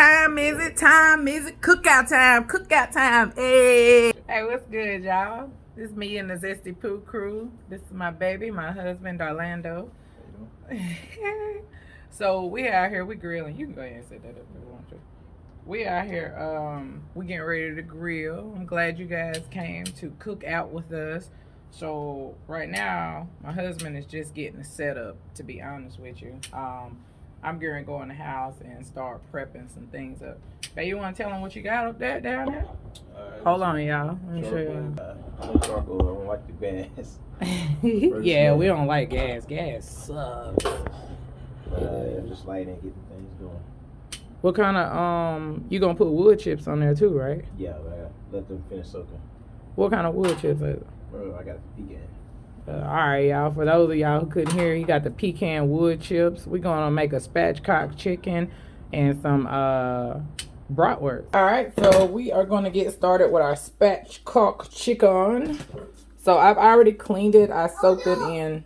time? Is it time? Is it cookout time? Cookout time. Hey. Hey, what's good, y'all? This is me and the Zesty Pooh Crew. This is my baby, my husband, Orlando. So we out here, we grilling. You can go ahead and set that up if you want to. We out here, we getting ready to grill. I'm glad you guys came to cook out with us. So right now, my husband is just getting the setup, to be honest with you. I'm going to go in the house and start prepping some things up. Hey, you want to tell them what you got up there, down there? Hold on, y'all. Let me show you. No charcoal. I don't like the gas. Yeah, we don't like gas. Gas sucks. Just lighting and getting things going. What kind of, you going to put wood chips on there too, right? Yeah, but I gotta let them finish soaking. What kind of wood chips is it? Bro, I got the pecan. Alright, y'all. For those of y'all who couldn't hear, he got the pecan wood chips. We're going to make a spatchcock chicken and some bratwurst. Alright, so we are going to get started with our spatchcock chicken. So I've already cleaned it. I soaked it in.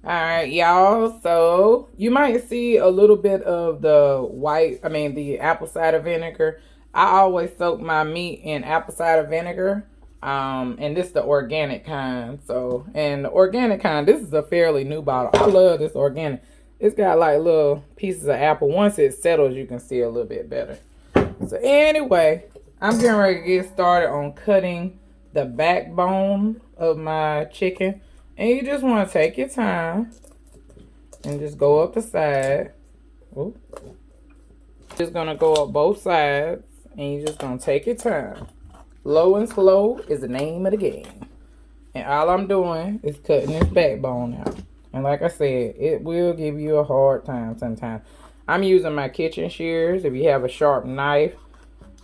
Alright, y'all. So you might see a little bit of the apple cider vinegar. I always soak my meat in apple cider vinegar. And this is the organic kind. So, and the organic kind, this is a fairly new bottle. I love this organic. It's got like little pieces of apple. Once it settles, you can see a little bit better. So anyway, I'm getting ready to get started on cutting the backbone of my chicken. And you just want to take your time and just go up the side. Ooh. Just gonna go up both sides and you're just gonna take your time. Low and slow is the name of the game. And all I'm doing is cutting this backbone out. And like I said, it will give you a hard time sometimes. I'm using my kitchen shears. If you have a sharp knife,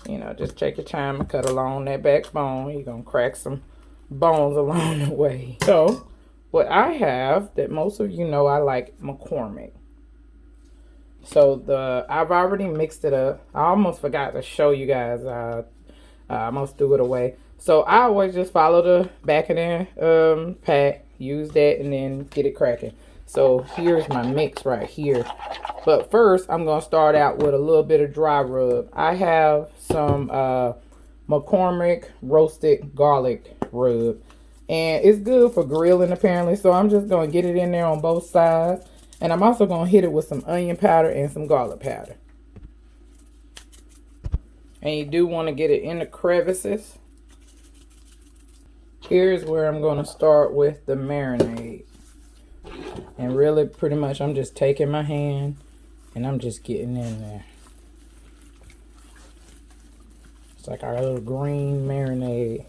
you know, just take your time and cut along that backbone. You're going to crack some bones along the way. So, what I have that most of you know, I like McCormick. So, I've already mixed it up. I almost forgot to show you guys. I almost threw it away. So I always just follow the back of the pack, use that, and then get it cracking. So here's my mix right here. But first, I'm going to start out with a little bit of dry rub. I have some McCormick roasted garlic rub. And it's good for grilling apparently. So I'm just going to get it in there on both sides. And I'm also going to hit it with some onion powder and some garlic powder. And you do want to get it in the crevices. Here's where I'm going to start with the marinade. And really, pretty much, I'm just taking my hand and I'm just getting in there. It's like our little green marinade.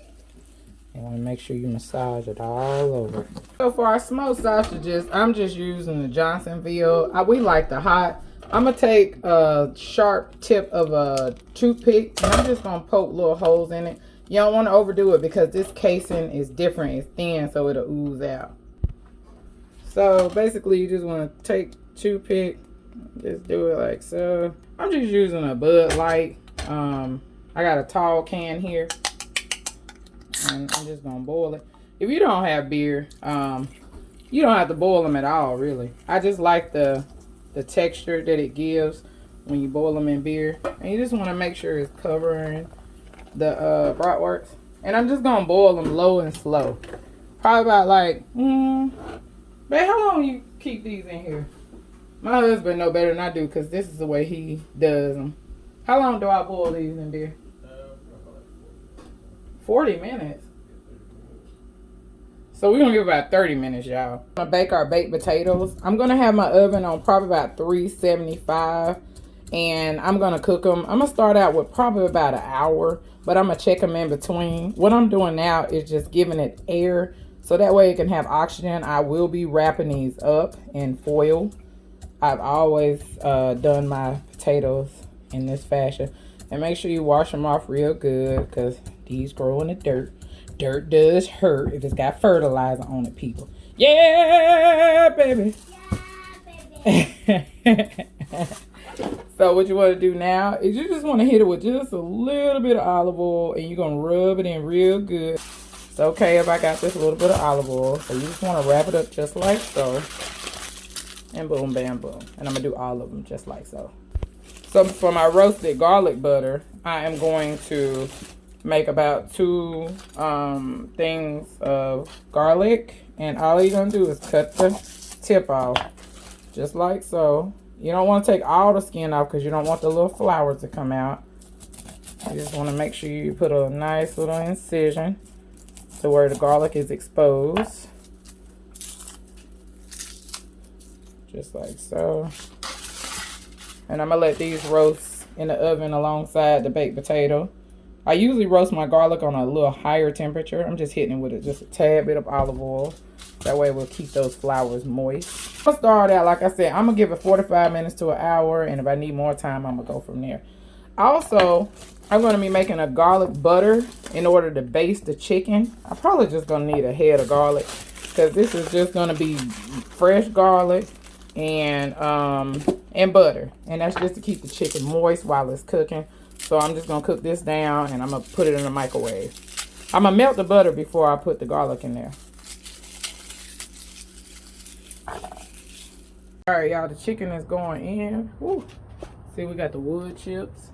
And want to make sure you massage it all over. So for our smoked sausages, I'm just using the Johnsonville. We like the hot. I'm going to take a sharp tip of a toothpick and I'm just going to poke little holes in it. You don't want to overdo it because this casing is different. It's thin, so it'll ooze out. So basically, you just want to take toothpick, just do it like so. I'm just using a Bud Light. I got a tall can here. And I'm just going to boil it. If you don't have beer, you don't have to boil them at all, really. I just like the texture that it gives when you boil them in beer. And you just want to make sure it's covering the bratwurst. And I'm just going to boil them low and slow. Probably about like, babe, how long you keep these in here? My husband know better than I do because this is the way he does them. How long do I boil these in beer? 40 minutes. So we're going to give about 30 minutes, y'all. I'm going to bake our baked potatoes. I'm going to have my oven on probably about 375. And I'm going to cook them. I'm going to start out with probably about an hour. But I'm going to check them in between. What I'm doing now is just giving it air. So that way it can have oxygen. I will be wrapping these up in foil. I've always done my potatoes in this fashion. And make sure you wash them off real good. Because these grow in the dirt. Dirt does hurt if it's got fertilizer on it, people. Yeah, baby. Yeah, baby. So what you want to do now is you just want to hit it with just a little bit of olive oil. And you're going to rub it in real good. It's okay if I got just a little bit of olive oil. So you just want to wrap it up just like so. And boom, bam, boom. And I'm going to do all of them just like so. So for my roasted garlic butter, I am going to make about 2 things of garlic, and all you're gonna do is cut the tip off, just like so. You don't want to take all the skin off because you don't want the little flour to come out. You just want to make sure you put a nice little incision to where the garlic is exposed, just like so. And I'm gonna let these roast in the oven alongside the baked potato. I usually roast my garlic on a little higher temperature. I'm just hitting it with just a tad bit of olive oil. That way we'll keep those flowers moist. I'll start out, like I said, I'm gonna give it 45 minutes to an hour, and if I need more time, I'm gonna go from there. Also, I'm gonna be making a garlic butter in order to baste the chicken. I'm probably just gonna need a head of garlic because this is just gonna be fresh garlic and butter, and that's just to keep the chicken moist while it's cooking. So I'm just gonna cook this down, and I'm gonna put it in the microwave. I'm gonna melt the butter before I put the garlic in there. All right, y'all, the chicken is going in. Woo. See, we got the wood chips,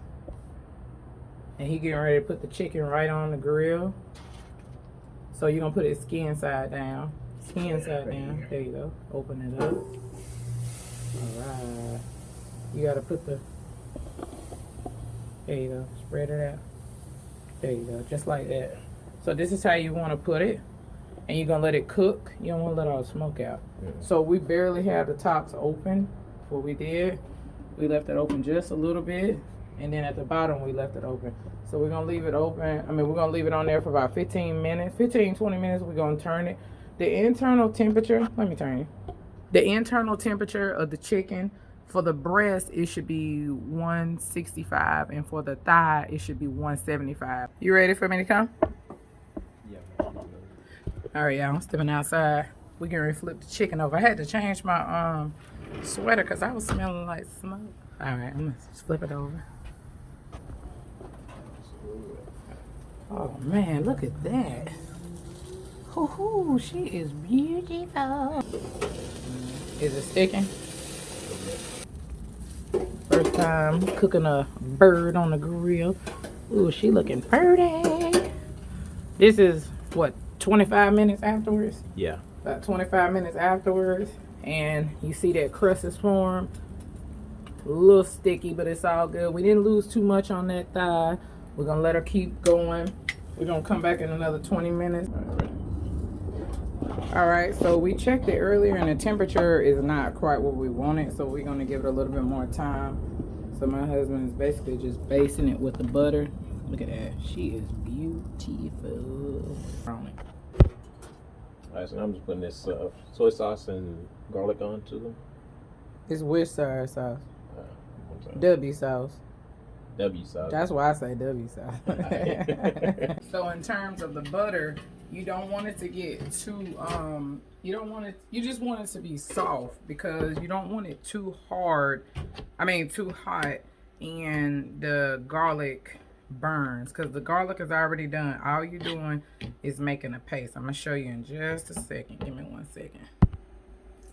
and he getting ready to put the chicken right on the grill. So you're gonna put it skin side down. Skin side down. There you go. Open it up. All right. You gotta put the, there you go. Spread it out. There you go. Just like that. So this is how you want to put it. And you're gonna let it cook. You don't want to let all the smoke out. So we barely have the tops open. What we did, we left it open just a little bit, and then at the bottom we left it open. So we're gonna leave it open. I mean, we're gonna leave it on there for about 15 minutes, 15-20 minutes. We're gonna turn it. The internal temperature, let me turn it. The internal temperature of the chicken, for the breast it should be 165, and for the thigh it should be 175. You ready for me to come? All right, y'all, I'm stepping outside. We're getting ready to flip the chicken over. I had to change my sweater because I was smelling like smoke. All right, I'm gonna flip it over. Oh man, look at that. Hoo-hoo, she is beautiful. Is it sticking? First time cooking a bird on the grill. Ooh, she looking pretty. This is what, 25 minutes afterwards? Yeah. About 25 minutes afterwards, and you see that crust is formed. A little sticky, but it's all good. We didn't lose too much on that thigh. We're gonna let her keep going. We're gonna come back in another 20 minutes. All right, so we checked it earlier, and the temperature is not quite what we wanted, so we're gonna give it a little bit more time. So my husband is basically just basting it with the butter. Look at that, she is beautiful. Alright, so I'm just putting this soy sauce and garlic on to them. It's Worcestershire sauce. W sauce. W sauce. That's why I say W sauce. So in terms of the butter, you don't want it to get too you just want it to be soft, because you don't want it too hard. I mean too hot, and the garlic burns, because the garlic is already done. All you're doing is making a paste. I'm gonna show you in just a second. Give me 1 second.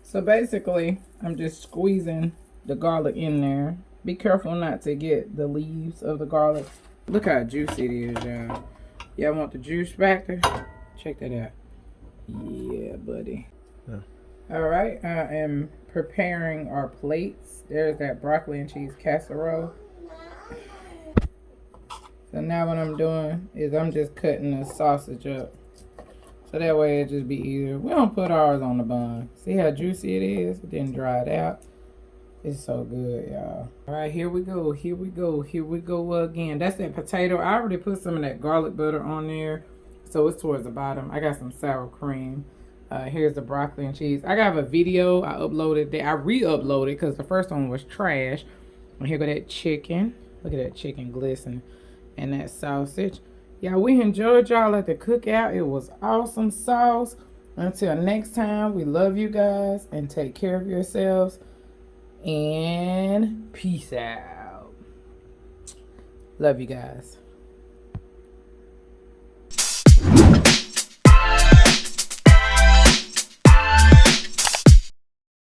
So basically I'm just squeezing the garlic in there. Be careful not to get the leaves of the garlic. Look how juicy it is, y'all. Y'all want the juice factor? Check that out. Yeah, buddy. Yeah. All right, I am preparing our plates. There's that broccoli and cheese casserole. So now what I'm doing is I'm just cutting the sausage up. So that way it just be easier. We don't put ours on the bun. See how juicy it is? It didn't dry it out. It's so good, y'all. All right, here we go. Here we go. Here we go again. That's that potato. I already put some of that garlic butter on there, so it's towards the bottom. I got some sour cream. Here's the broccoli and cheese. I got a video. I uploaded that. I re-uploaded because the first one was trash. And here go that chicken. Look at that chicken glistening. And that sausage. Yeah, we enjoyed y'all at the cookout. It was awesome sauce. Until next time, we love you guys and take care of yourselves. And peace out. Love you guys.